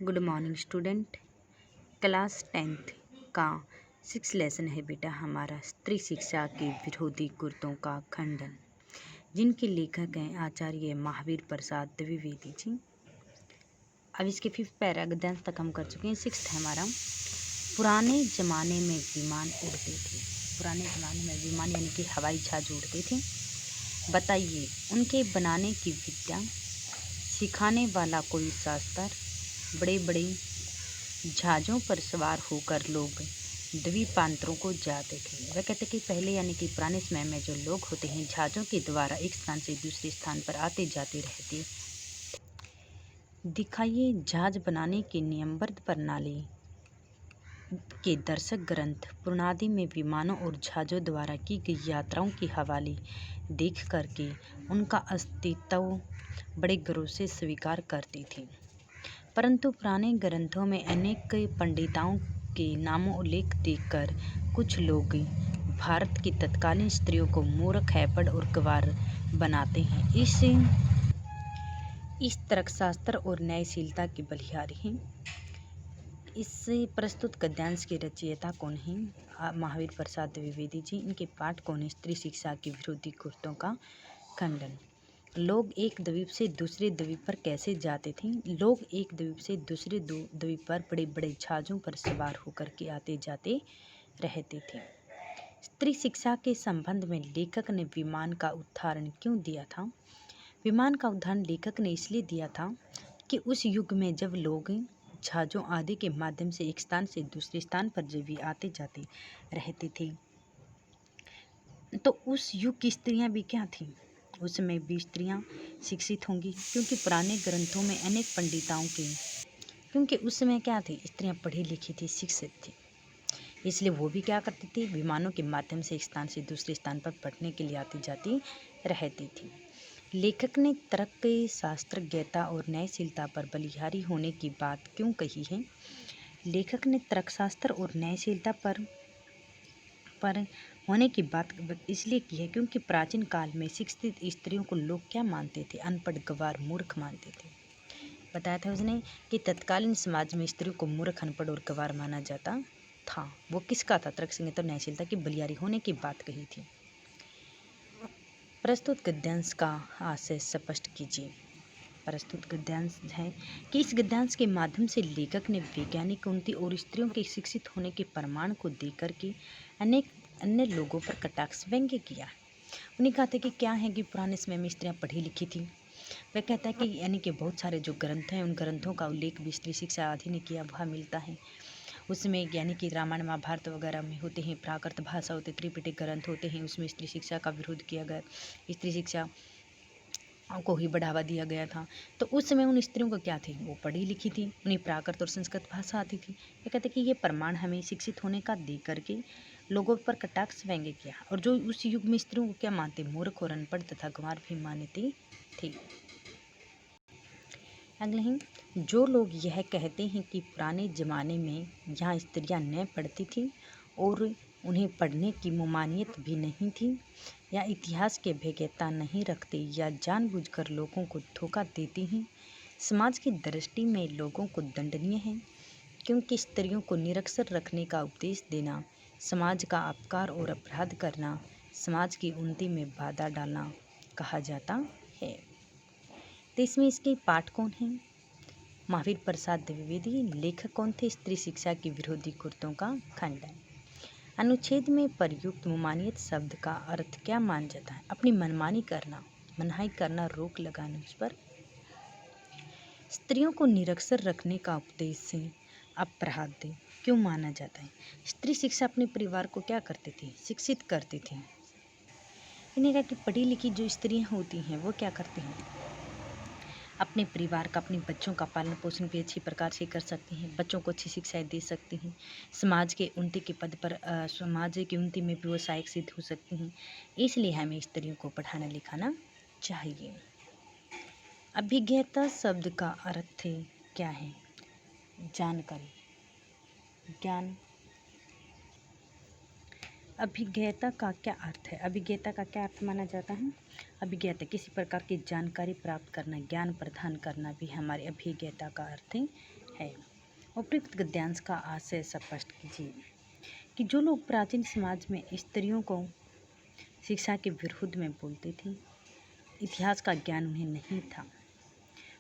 Good morning student. Class 10th का 6 lesson है बेटा हमारा, स्त्री शिक्षा के विरोधी कुर्तों का खंडन, जिनके लेखक हैं आचार्य महावीर प्रसाद द्विवेदी जी। अब इसके 5th पैरा गद्यांश तक हम कर चुके हैं। 6th है हमारा, पुराने ज़माने में विमान उड़ते थे। पुराने ज़माने में विमान यानी कि हवाई जहाज उड़ते थे। बताइए उनके बनाने की विद्या सिखाने वाला कोई शास्त्र। बड़े बड़े जहाज़ों पर सवार होकर लोग द्वीपांतरों को जाते थे। वह कहते कि पहले यानी कि पुराने समय में जो लोग होते हैं जहाज़ों के द्वारा एक स्थान से दूसरे स्थान पर आते जाते रहते। दिखाइए जहाज बनाने की नियमबद्ध प्रणाली के दर्शक ग्रंथ प्रणाली में विमानों और जहाज़ों द्वारा की गई यात्राओं की हवाले देख करके उनका अस्तित्व बड़े गर्व से स्वीकार करती थी। परंतु पुराने ग्रंथों में अनेक पंडिताओं के नामों उल्लेख देखकर कुछ लोग भारत की तत्कालीन स्त्रियों को मूर्ख, हैपड़ और गंवार बनाते हैं। इस तर्कशास्त्र और न्यायशीलता के बलिहारी हैं। इससे प्रस्तुत गद्यांश के रचयिता कौन हैं? महावीर प्रसाद द्विवेदी जी। इनके पाठ कौन है? स्त्री शिक्षा के विरोधी कुर्तों का खंडन। लोग एक द्वीप से दूसरे द्वीप पर कैसे जाते थे? लोग एक द्वीप से दूसरे द्वीप पर बड़े बड़े जहाज़ों पर सवार होकर के आते जाते रहते थे। स्त्री शिक्षा के संबंध में लेखक ने विमान का उदाहरण क्यों दिया था? विमान का उदाहरण लेखक ने इसलिए दिया था कि उस युग में जब लोग जहाज़ों आदि के माध्यम से एक स्थान से दूसरे स्थान पर जब भी आते जाते रहते थे, तो उस युग की स्त्रियां भी क्या थीं? उस समय भी स्त्रियां शिक्षित होंगी, क्योंकि पुराने ग्रंथों में अनेक पंडिताओं के, क्योंकि उस समय क्या थी, स्त्रियां पढ़ी लिखी थी, शिक्षित थी, इसलिए वो भी क्या करती थी, विमानों के माध्यम से एक स्थान से दूसरे स्थान पर पढ़ने के लिए आती जाती रहती थी। लेखक ने तर्क शास्त्र, ज्ञता और न्यायशीलता पर बलिहारी होने की बात क्यों कही है? लेखक ने तर्कशास्त्र और न्यायशीलता पर होने की बात इसलिए की है क्योंकि प्राचीन काल में शिक्षित स्त्रियों को लोग क्या मानते थे? अनपढ़, गंवार, मूर्ख मानते थे। बताया था उसने कि तत्कालीन समाज में स्त्रियों को मूर्ख, अनपढ़ और गंवार माना जाता था। वो किसका था? तर्क संगत और न्यायशीलता की बलिहारी होने की बात कही थी। प्रस्तुत गद्यांश का आशय स्पष्ट कीजिए। प्रस्तुत गद्यांश है कि इस गद्यांश के माध्यम से लेखक ने वैज्ञानिक उन्नति और स्त्रियों के शिक्षित होने के प्रमाण को देकर के अनेक अन्य लोगों पर कटाक्ष व्यंग्य किया। उन्हें कहते कि क्या है कि पुराने समय में स्त्रियां पढ़ी लिखी थी। वह कहता है कि यानी कि बहुत सारे जो ग्रंथ हैं उन ग्रंथों का उल्लेख भी स्त्री शिक्षा आदि ने किया वह मिलता है। उसमें यानी कि रामायण, महाभारत वगैरह में होते हैं, प्राकृत भाषा होते, त्रिपिटक ग्रंथ होते हैं, उसमें स्त्री शिक्षा का विरोध किया गया, स्त्री शिक्षा को ही बढ़ावा दिया गया था। तो उस समय उन स्त्रियों को क्या थी, वो पढ़ी लिखी थी, उन्हें प्राकृत और संस्कृत भाषा आती थी। ये कहते कि ये प्रमाण हमें शिक्षित होने का दे करके लोगों पर कटाक्ष व्यंग्य किया, और जो उस युग में स्त्रियों को क्या मानते, मूर्ख और अनपढ़ तथा गंवार भी मानते थे। अगले हैं, जो लोग यह कहते हैं कि पुराने ज़माने में यहाँ स्त्रियाँ न पढ़ती थीं और उन्हें पढ़ने की ममानियत भी नहीं थी, या इतिहास के भेद्यता नहीं रखते, या जानबूझकर लोगों को धोखा देती हैं, समाज की दृष्टि में लोगों को दंडनीय है, क्योंकि स्त्रियों को निरक्षर रखने का उपदेश देना समाज का अपकार और अपराध करना, समाज की उन्नति में बाधा डालना कहा जाता है। तो इसमें इसके पाठ कौन हैं? महावीर प्रसाद द्विवेदी। लेखक कौन थे? स्त्री शिक्षा के विरोधी कुर्तों का खंडन। अनुच्छेद में प्रयुक्त ममानियत शब्द का अर्थ क्या मान जाता है? अपनी मनमानी करना, मनाही करना, रोक लगाना उस पर। स्त्रियों को निरक्षर रखने का उपदेश से अपराध क्यों माना जाता है? स्त्री शिक्षा अपने परिवार को क्या करती थी? शिक्षित करती थी। इन्हें कहा कि पढ़ी लिखी जो स्त्रियां होती हैं वो क्या करती हैं, अपने परिवार का, अपने बच्चों का पालन पोषण भी अच्छी प्रकार से कर सकती हैं, बच्चों को अच्छी शिक्षाएं दे सकती हैं, समाज के उन्नति के पद पर समाज की उन्नति में भी वो सहायक सिद्ध हो सकती हैं। इसलिए हमें स्त्रियों को पढ़ाना लिखाना चाहिए। अभिज्ञता शब्द का अर्थ क्या है? जानकारी, ज्ञान। अभिज्ञता का क्या अर्थ है? अभिज्ञता का क्या अर्थ माना जाता है? अभिज्ञता किसी प्रकार की जानकारी प्राप्त करना, ज्ञान प्रदान करना भी हमारी अभिज्ञता का अर्थ है। उपयुक्त गद्यांश का आशय स्पष्ट कीजिए कि जो लोग प्राचीन समाज में स्त्रियों को शिक्षा के विरोध में बोलते थे, इतिहास का ज्ञान उन्हें नहीं था।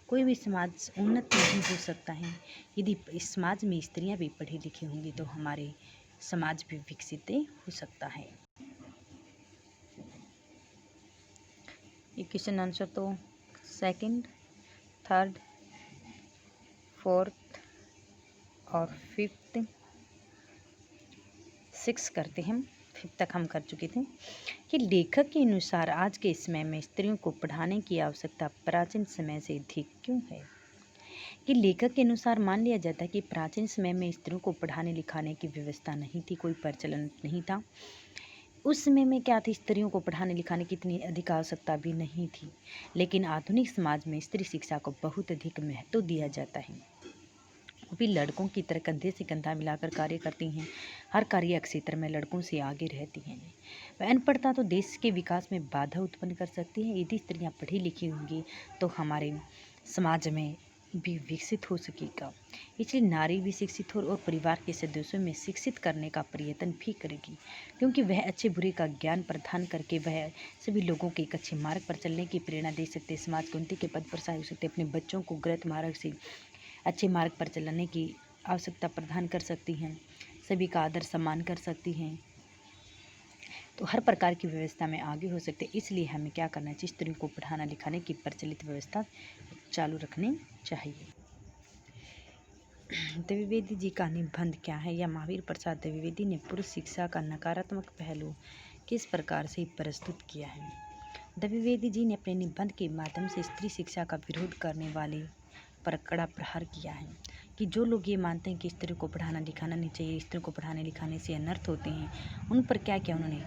कोई भी समाज उन्नत नहीं हो सकता है यदि इस समाज में स्त्रियां भी पढ़ी लिखी होंगी, तो हमारे समाज भी विकसित हो सकता है। ये क्वेश्चन आंसर तो सेकंड, थर्ड, फोर्थ और फिफ्थ, सिक्स करते हैं। फिफ्थ तक हम कर चुके थे कि लेखक के अनुसार आज के समय में स्त्रियों को पढ़ाने की आवश्यकता प्राचीन समय से अधिक क्यों है। कि लेखक के अनुसार मान लिया जाता है कि प्राचीन समय में स्त्रियों को पढ़ाने लिखाने की व्यवस्था नहीं थी, कोई प्रचलन नहीं था। उस समय में क्या थी, स्त्रियों को पढ़ाने लिखाने की इतनी अधिक आवश्यकता भी नहीं थी। लेकिन आधुनिक समाज में स्त्री शिक्षा को बहुत अधिक महत्व दिया जाता है। वो भी लड़कों की तरह कंधे से कंधा मिलाकर कार्य करती हैं। हर कार्य क्षेत्र में लड़कों से आगे रहती हैं। वह अनपढ़ता तो देश के विकास में बाधा उत्पन्न कर सकती है। यदि स्त्रियां पढ़ी लिखी होंगी तो हमारे समाज में भी विकसित हो सकेगा। इसलिए नारी भी शिक्षित हो और परिवार के सदस्यों में शिक्षित करने का प्रयत्न भी करेगी, क्योंकि वह अच्छे बुरे का ज्ञान प्रदान करके वह सभी लोगों के एक अच्छे मार्ग पर चलने की प्रेरणा दे सकते, समाज को उन्नति के पद पर सहायक हो सकते, अपने बच्चों को गलत मार्ग से अच्छे मार्ग पर चलाने की आवश्यकता प्रदान कर सकती हैं, सभी का आदर सम्मान कर सकती हैं, तो हर प्रकार की व्यवस्था में आगे हो सकते। इसलिए हमें क्या करना चाहिए, स्त्रियों को पढ़ाना लिखाने की प्रचलित व्यवस्था चालू रखनी चाहिए। द्विवेदी जी का निबंध क्या है, या महावीर प्रसाद द्विवेदी ने पुरुष शिक्षा का नकारात्मक पहलू किस प्रकार से प्रस्तुत किया है। द्विवेदी जी ने अपने निबंध के माध्यम से स्त्री शिक्षा का विरोध करने वाले पर कड़ा प्रहार किया है कि जो लोग ये मानते हैं कि स्त्रियों को पढ़ाना लिखाना नहीं चाहिए, स्त्रियों को पढ़ाने लिखाने से अनर्थ होते हैं, उन पर क्या क्या उन्होंने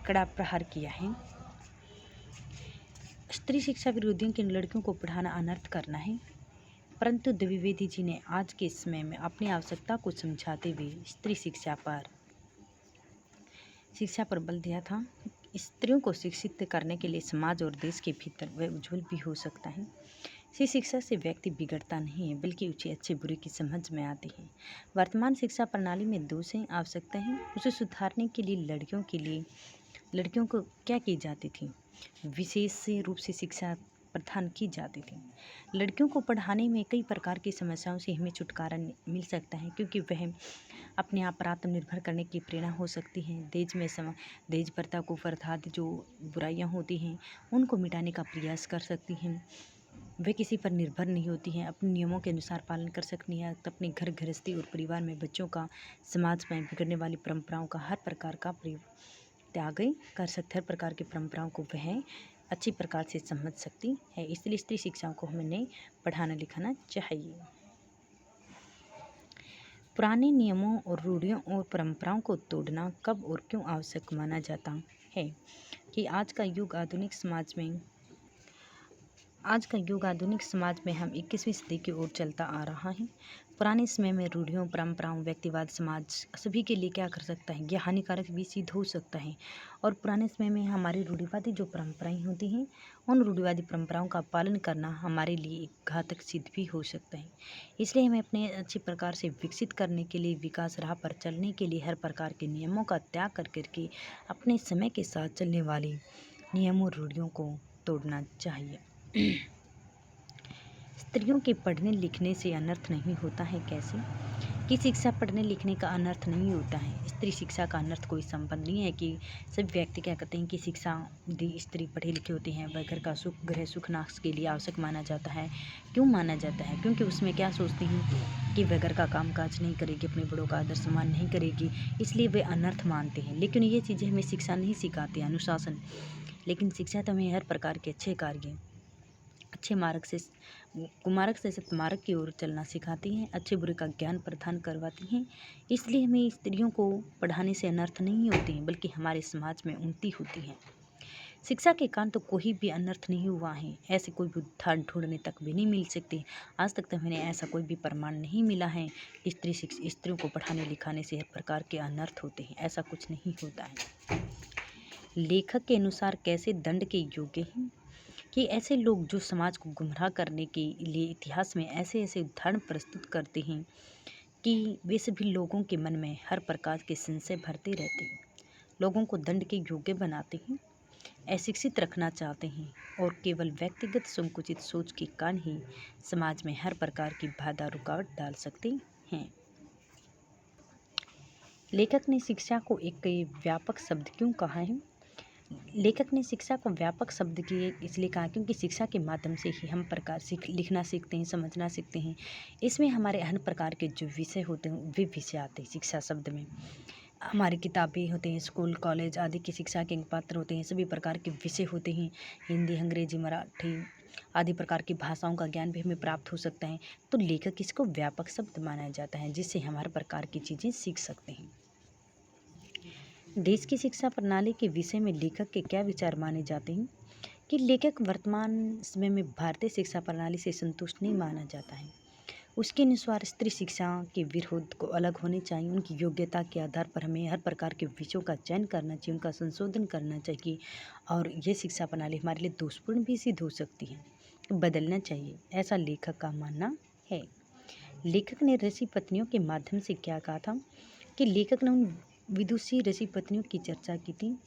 कड़ा प्रहार किया है। स्त्री शिक्षा विरोधियों के लड़कियों को पढ़ाना अनर्थ करना है, परंतु द्विवेदी जी ने आज के समय में अपनी आवश्यकता को समझाते हुए स्त्री शिक्षा पर बल दिया था। स्त्रियों को शिक्षित करने के लिए समाज और देश के भीतर वह उज्जवल भी हो सकता है। इसी शिक्षा से व्यक्ति बिगड़ता नहीं है, बल्कि उसे अच्छे बुरे की समझ में आती है। वर्तमान शिक्षा प्रणाली में दोषें आवश्यकता है, उसे सुधारने के लिए लड़कियों को क्या की जाती थी, विशेष रूप से शिक्षा प्रदान की जाती थी। लड़कियों को पढ़ाने में कई प्रकार की समस्याओं से हमें छुटकारा मिल सकता है, क्योंकि वह अपने आप पर आत्मनिर्भर करने की प्रेरणा हो सकती है। दहेज प्रथा को फरदाद जो बुराइयां होती हैं उनको मिटाने का प्रयास कर सकती हैं। वे किसी पर निर्भर नहीं होती हैं, अपने नियमों के अनुसार पालन कर सकती हैं, अपने घर गृहस्थी और परिवार में बच्चों का, समाज में बिगड़ने वाली परंपराओं का हर प्रकार का त्याग कर सकते, हर प्रकार की परंपराओं को वह अच्छी प्रकार से समझ सकती है। इसलिए स्त्री शिक्षाओं को हमें पढ़ाना लिखाना चाहिए। पुराने नियमों और रूढ़ियों और परंपराओं को तोड़ना कब और क्यों आवश्यक माना जाता है। कि आज का युग आधुनिक समाज में हम 21वीं सदी की ओर चलता आ रहा है। पुराने समय में रूढ़ियों, परंपराओं, व्यक्तिवाद समाज सभी के लिए क्या कर सकता है, यह हानिकारक भी सिद्ध हो सकता है। और पुराने समय में हमारी रूढ़िवादी जो परंपराएं होती हैं, उन रूढ़िवादी परंपराओं का पालन करना हमारे लिए घातक सिद्ध भी हो सकता है। इसलिए हमें अपने अच्छे प्रकार से विकसित करने के लिए, विकास राह पर चलने के लिए हर प्रकार के नियमों का त्याग करके अपने समय के साथ चलने वाली नियमों, रूढ़ियों को तोड़ना चाहिए। स्त्रियों के पढ़ने लिखने से अनर्थ नहीं होता है। कैसे कि शिक्षा पढ़ने लिखने का अनर्थ नहीं होता है। स्त्री शिक्षा का अनर्थ कोई संबंध नहीं है कि सभी व्यक्ति क्या कहते हैं कि शिक्षा दी स्त्री पढ़ी लिखी होती हैं, वह घर का गृह सुख नाश के लिए आवश्यक माना जाता है। क्यों माना जाता है? क्योंकि उसमें क्या सोचती हैं कि वह घर का काम काज नहीं करेगी, अपने बड़ों का आदर सम्मान नहीं करेगी, इसलिए वे अनर्थ मानते हैं। लेकिन ये चीज़ें हमें शिक्षा नहीं सिखाती, अनुशासन। लेकिन शिक्षा तो हमें हर प्रकार के अच्छे कार्य, अच्छे मार्ग से कुमार्ग से सत्मार्ग की ओर चलना सिखाती हैं, अच्छे बुरे का ज्ञान प्रदान करवाती हैं। इसलिए हमें स्त्रियों को पढ़ाने से अनर्थ नहीं होते हैं, बल्कि हमारे समाज में उन्नति होती है। शिक्षा के कारण तो कोई भी अनर्थ नहीं हुआ है, ऐसे कोई भी उदाहरण ढूंढने तक भी नहीं मिल सकते। आज तक तो हमें ऐसा कोई भी प्रमाण नहीं मिला है कि स्त्रियों को पढ़ाने लिखाने से हर प्रकार के अनर्थ होते हैं, ऐसा कुछ नहीं होता है। लेखक के अनुसार कैसे दंड के योग्य हैं। कि ऐसे लोग जो समाज को गुमराह करने के लिए इतिहास में ऐसे ऐसे उदाहरण प्रस्तुत करते हैं कि वे सभी लोगों के मन में हर प्रकार के संशय भरते रहते हैं, लोगों को दंड के योग्य बनाते हैं, अशिक्षित रखना चाहते हैं और केवल व्यक्तिगत संकुचित सोच के कारण ही समाज में हर प्रकार की बाधा रुकावट डाल सकते हैं। लेखक ने शिक्षा को एक व्यापक शब्द क्यों कहा है? लेखक ने शिक्षा को व्यापक शब्द की इसलिए कहा क्योंकि शिक्षा के माध्यम से ही हम लिखना सीखते हैं, समझना सीखते हैं। इसमें हमारे अन्य प्रकार के जो विषय होते हैं वे विषय आते हैं शिक्षा शब्द में। हमारी किताबें होते हैं, स्कूल कॉलेज आदि की शिक्षा के पात्र होते हैं, सभी प्रकार के विषय होते हैं। हिंदी, अंग्रेजी, मराठी आदि प्रकार की भाषाओं का ज्ञान भी हमें प्राप्त हो सकता है। तो लेखक इसको व्यापक शब्द माना जाता है जिससे हम हर प्रकार की चीज़ें सीख सकते हैं। देश की शिक्षा प्रणाली के विषय में लेखक के क्या विचार माने जाते हैं? कि लेखक वर्तमान समय में भारतीय शिक्षा प्रणाली से संतुष्ट नहीं माना जाता है। उसके अनुसार स्त्री शिक्षा के विरोध को अलग होनी चाहिए। उनकी योग्यता के आधार पर हमें हर प्रकार के विषयों का चयन करना चाहिए, उनका संशोधन करना चाहिए और ये शिक्षा प्रणाली हमारे लिए दोषपूर्ण भी सिद्ध हो सकती है, बदलना चाहिए, ऐसा लेखक का मानना है। लेखक ने ऋषि पत्नियों के माध्यम से क्या कहा था? कि लेखक ने उन विदुषी ऋषि पत्नियों की चर्चा की थी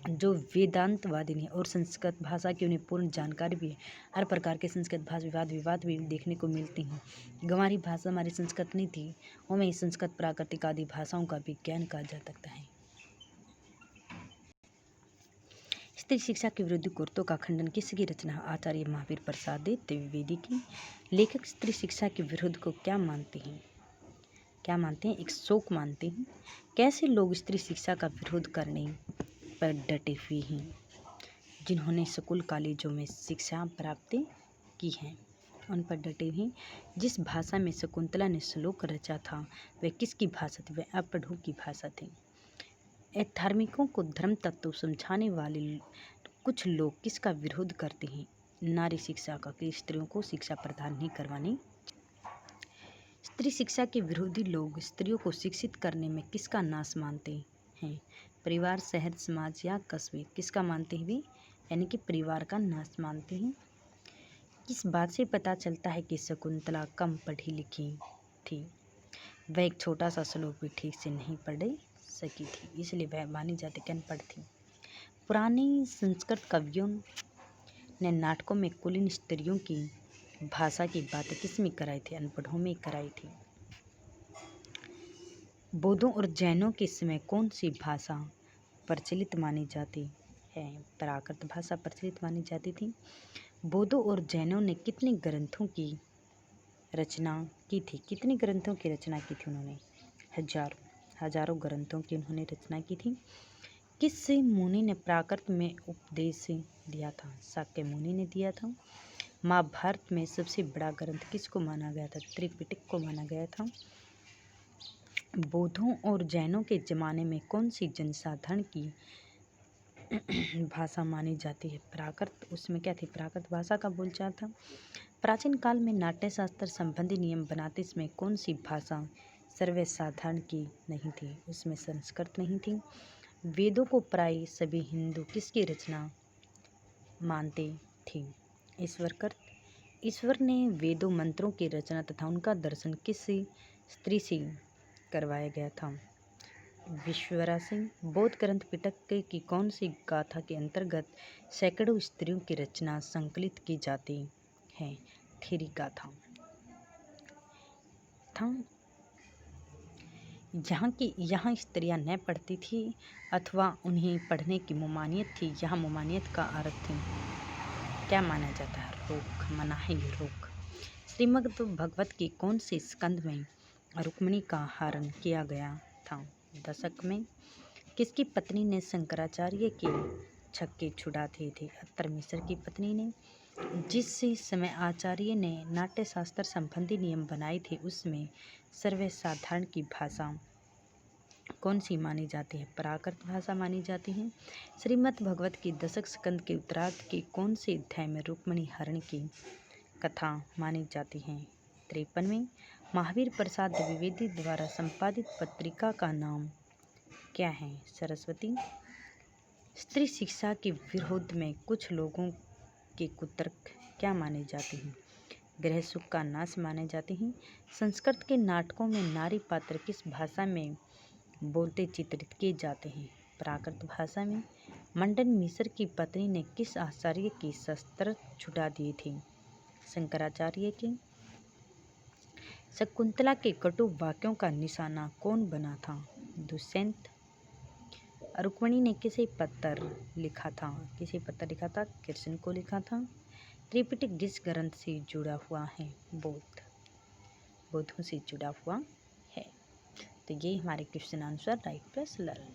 जो वेदांतवादी हैं और संस्कृत भाषा की उन्हें पूर्ण जानकारी भी है। हर प्रकार के संस्कृत भाषा विवाद भी देखने को मिलते हैं। हमारी भाषा हमारी संस्कृत नहीं थी, हमें संस्कृत प्राकृतिक आदि भाषाओं का भी ज्ञान कहा जा सकता है। स्त्री शिक्षा के विरुद्ध कुर्तों का खंडन किसकी रचना? आचार्य महावीर प्रसाद द्विवेदी की। लेखक स्त्री शिक्षा के विरुद्ध को क्या मानते हैं? एक शोक मानते हैं। कैसे लोग स्त्री शिक्षा का विरोध करने पर डटे हुए हैं? जिन्होंने स्कूल कॉलेजों में शिक्षा प्राप्त की है उन पर डटे हुए। जिस भाषा में शकुंतला ने श्लोक रचा था वह किसकी भाषा थी? वह अपढ़ों की भाषा थी। धार्मिकों को धर्म तत्व समझाने वाले कुछ लोग किसका विरोध करते हैं? नारी शिक्षा का, कि स्त्रियों को शिक्षा प्रदान नहीं करवानी। स्त्री शिक्षा के विरोधी लोग स्त्रियों को शिक्षित करने में किसका नाश मानते हैं? परिवार, शहर, समाज या कस्बे, किसका मानते हुए? यानी कि परिवार का नाश मानते हैं। किस बात से पता चलता है कि शकुंतला कम पढ़ी लिखी थी? वह एक छोटा सा श्लोक भी ठीक से नहीं पढ़ सकी थी, इसलिए वह मानी जाती कि अनपढ़ थी। पुराने संस्कृत कवियों ने नाटकों में कुलीन स्त्रियों की भाषा की बातें किस में कराई थी? अनपढ़ों में कराई थी। बौद्धों और जैनों के समय कौन सी भाषा प्रचलित मानी जाती है? प्राकृत भाषा प्रचलित मानी जाती थी। बौद्धों और जैनों ने कितने ग्रंथों की रचना की थी? कितने ग्रंथों की रचना की थी उन्होंने? हजारों ग्रंथों की उन्होंने रचना की थी। किस मुनि ने प्राकृत में उपदेश दिया था? शाक्य मुनि ने दिया था। महाभारत में सबसे बड़ा ग्रंथ किसको माना गया था? त्रिपिटक को माना गया था। बौद्धों और जैनों के ज़माने में कौन सी जनसाधारण की भाषा मानी जाती है? प्राकृत। उसमें क्या थी? प्राकृत भाषा का बोलचाल था। प्राचीन काल में नाट्यशास्त्र संबंधी नियम बनाते समय कौन सी भाषा सर्वसाधारण की नहीं थी? उसमें संस्कृत नहीं थी। वेदों को प्राय सभी हिंदू किसकी रचना मानते थे? ईश्वर ने वेदों मंत्रों की रचना तथा उनका दर्शन किस स्त्री से करवाया गया था? विश्वरा से। बौद्ध ग्रंथ पिटक की कौन सी गाथा के अंतर्गत सैकड़ों स्त्रियों की रचना संकलित की जाती है? थेरी गाथा। यहाँ स्त्रियां न पढ़ती थी अथवा उन्हें पढ़ने की ममानियत थी। यहाँ ममानियत का अर्थ क्या माना जाता है? रोक, मनाही, रोक। श्रीमद् भगवत के कौन से स्कंद में रुक्मिणी का हरण किया गया था? दशक में। किसकी पत्नी ने शंकराचार्य के छक्के छुड़ाते थे? अत्तर मिश्र की पत्नी ने। जिस समय आचार्य ने नाट्यशास्त्र संबंधी नियम बनाए थे उसमें सर्वसाधारण की भाषा कौन सी मानी जाती है? प्राकृत भाषा मानी जाती है। श्रीमद् भगवत की दशक स्कंद के उत्तरार्ध के कौन से अध्याय में रुक्मिणी हरण की कथा मानी जाती है? 53वें। महावीर प्रसाद द्विवेदी द्वारा संपादित पत्रिका का नाम क्या है? सरस्वती। स्त्री शिक्षा के विरोध में कुछ लोगों के कुतर्क क्या माने जाते हैं? गृह सुख का नाश माने जाते हैं। संस्कृत के नाटकों में नारी पात्र किस भाषा में बोलते चित्रित किए जाते हैं? प्राकृत भाषा में। मंडन मिश्र की पत्नी ने किस आचार्य की शस्त्र छुड़ा दिए थे? शंकराचार्य के। शकुंतला के कटु वाक्यों का निशाना कौन बना था? दुष्यंत। रुक्मिणी ने किसे पत्र लिखा था? कृष्ण को लिखा था। त्रिपिटक किस ग्रंथ से जुड़ा हुआ है? बौद्धों से जुड़ा हुआ है। तो ये हमारे question answer right plus learn.